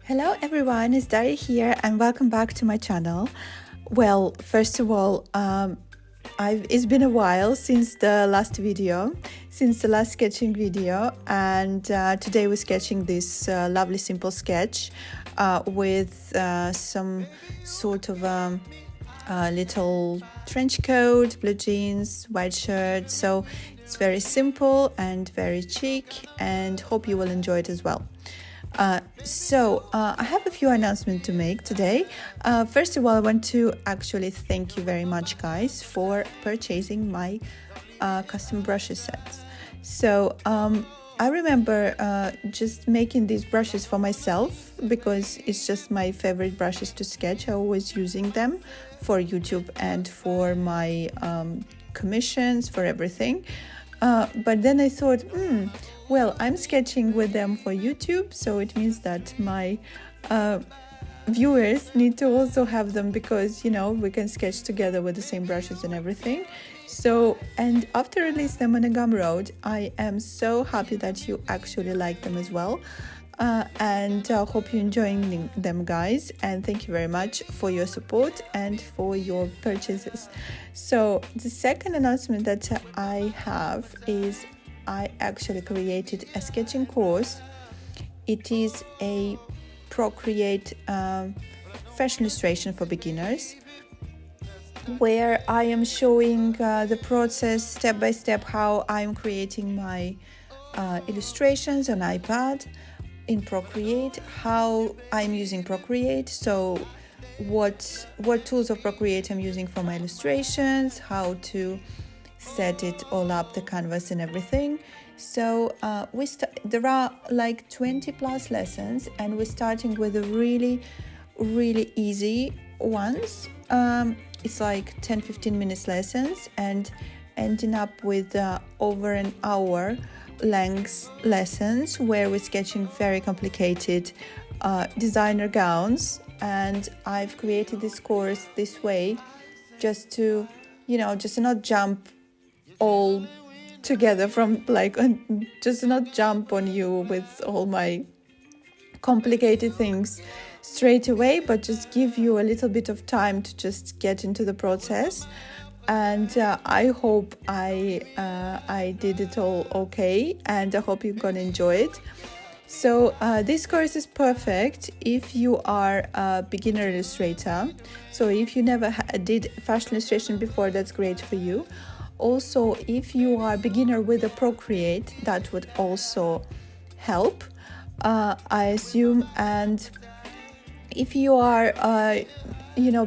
Hello everyone, it's Dari here and welcome back to my channel. Well, first of all, it's been a while since the last sketching video, and today we're sketching this lovely simple sketch with some sort of little trench coat, blue jeans, white shirt. So it's very simple and very chic, and hope you will enjoy it as well. I have a few announcements to make today. First of all, I want to actually thank you very much, guys, for purchasing my custom brushes sets. So I remember just making these brushes for myself because it's just my favorite brushes to sketch. I'm always using them for YouTube and for my commissions, for everything. But then I thought, well, I'm sketching with them for YouTube, so it means that my viewers need to also have them because, we can sketch together with the same brushes and everything. So, and after releasing them on a Gumroad, I am so happy that you actually like them as well. And I hope you're enjoying them, guys, and thank you very much for your support and for your purchases. So the second announcement that I have is I actually created a sketching course. It is a Procreate Fashion Illustration for beginners, where I am showing the process step by step, how I'm creating my illustrations on iPad in Procreate, how I'm using Procreate, so what tools of Procreate I'm using for my illustrations, how to set it all up, the canvas and everything. So there are like 20 plus lessons, and we're starting with the really easy ones. It's like 10-15 minutes lessons and ending up with over an hour length lessons where we're sketching very complicated designer gowns. And I've created this course this way just to not jump all together from just not jump on you with all my complicated things straight away, but just give you a little bit of time to just get into the process. And I hope I did it all okay, and I hope you're gonna enjoy it. So this course is perfect if you are a beginner illustrator. So if you never did fashion illustration before, that's great for you. Also, if you are a beginner with a Procreate, that would also help, I assume. And if you are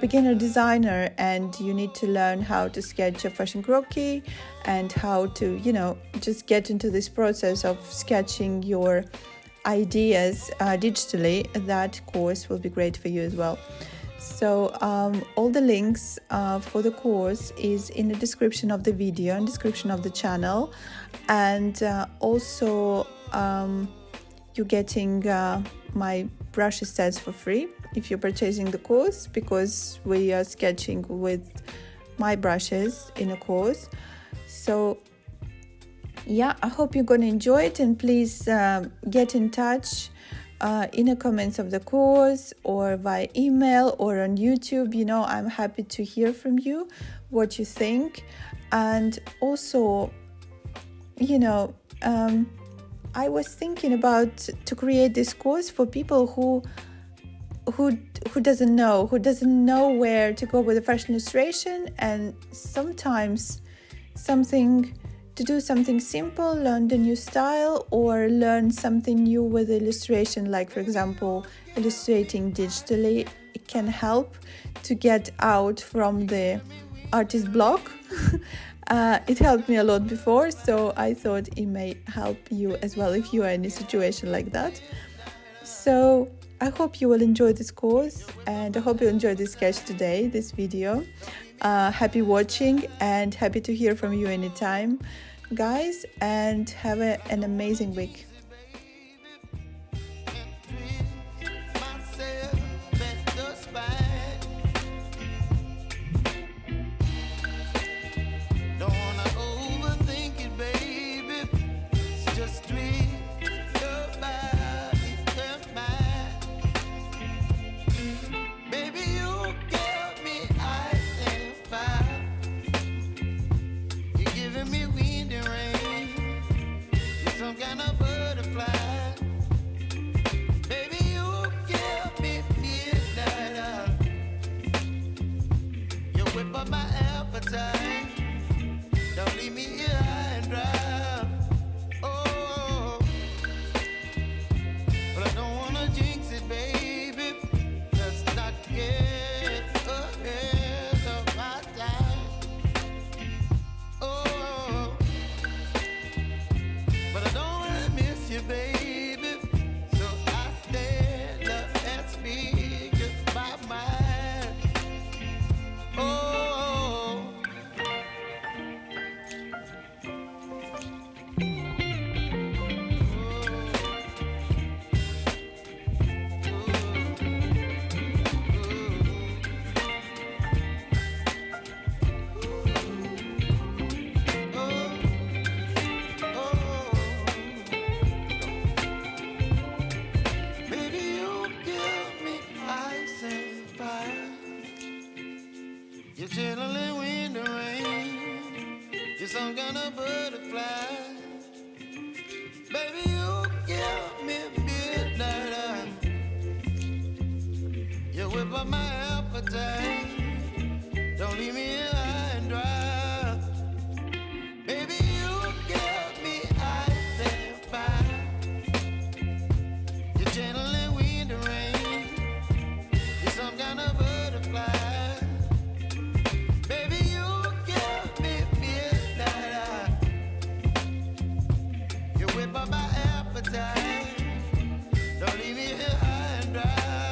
beginner designer and you need to learn how to sketch a fashion croquis and how to just get into this process of sketching your ideas digitally, that course will be great for you as well. So all the links for the course is in the description of the video and description of the channel, and also you're getting my brush sets for free if you're purchasing the course, because we are sketching with my brushes in a course. So yeah, I hope you're going to enjoy it, and please get in touch in the comments of the course or via email or on YouTube. I'm happy to hear from you what you think. And also, I was thinking about to create this course for people who doesn't know where to go with the fashion illustration, and sometimes to do something simple, learn the new style, or learn something new with illustration, like for example illustrating digitally. It can help to get out from the artist block. It helped me a lot before, so I thought it may help you as well if you are in a situation like that. So I hope you will enjoy this course, and I hope you enjoyed this sketch today, this video. Happy watching, and happy to hear from you anytime, guys, and have an amazing week. Just tweet your body, You're some kind of butterfly. Baby, you give me midnight. You whip up my appetite. Don't leave me here high and dry. Baby, you give me ice and fire. You're channeling wind and rain. You're some kind of butterfly. Baby, you give me midnight. You whip up my appetite. Don't leave me here high and dry.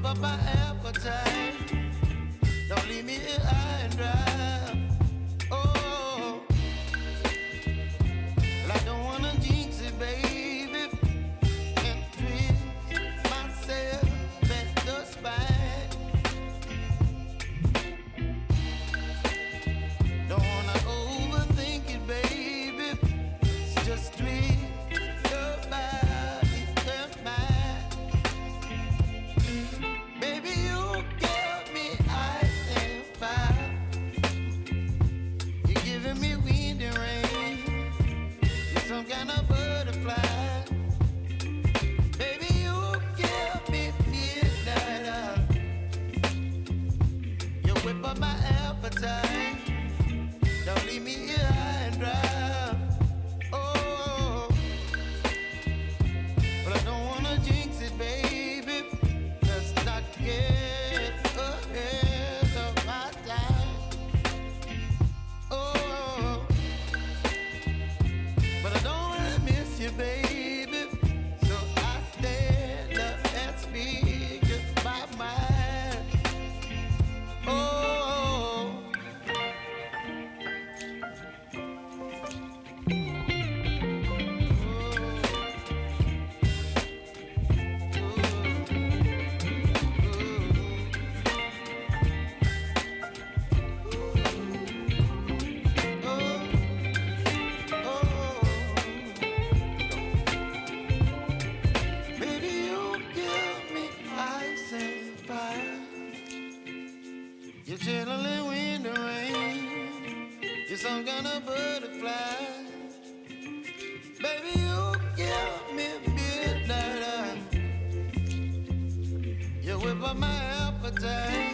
up my appetite. Don't leave me here high and dry. Oh, well, I don't wanna jinx it, baby, and twist myself at the spine. Don't wanna overthink it, baby. It's just twist your body and mine. Baby, you give me ice and fire. You're giving me wind and rain. You're some kind of butterfly. Baby, you give me midnight. You whip up my appetite. Don't leave me here high and dry. Oh, but I don't wanna jinx it, baby. Let's not get ahead of my time. Oh, but I don't wanna miss you, baby. So I stand up and speak my mind. Oh. Baby, you give me ice and fire. You're chilling wind and rain. You're some kind of butterfly. Baby, you give me midnight. You whip up my appetite.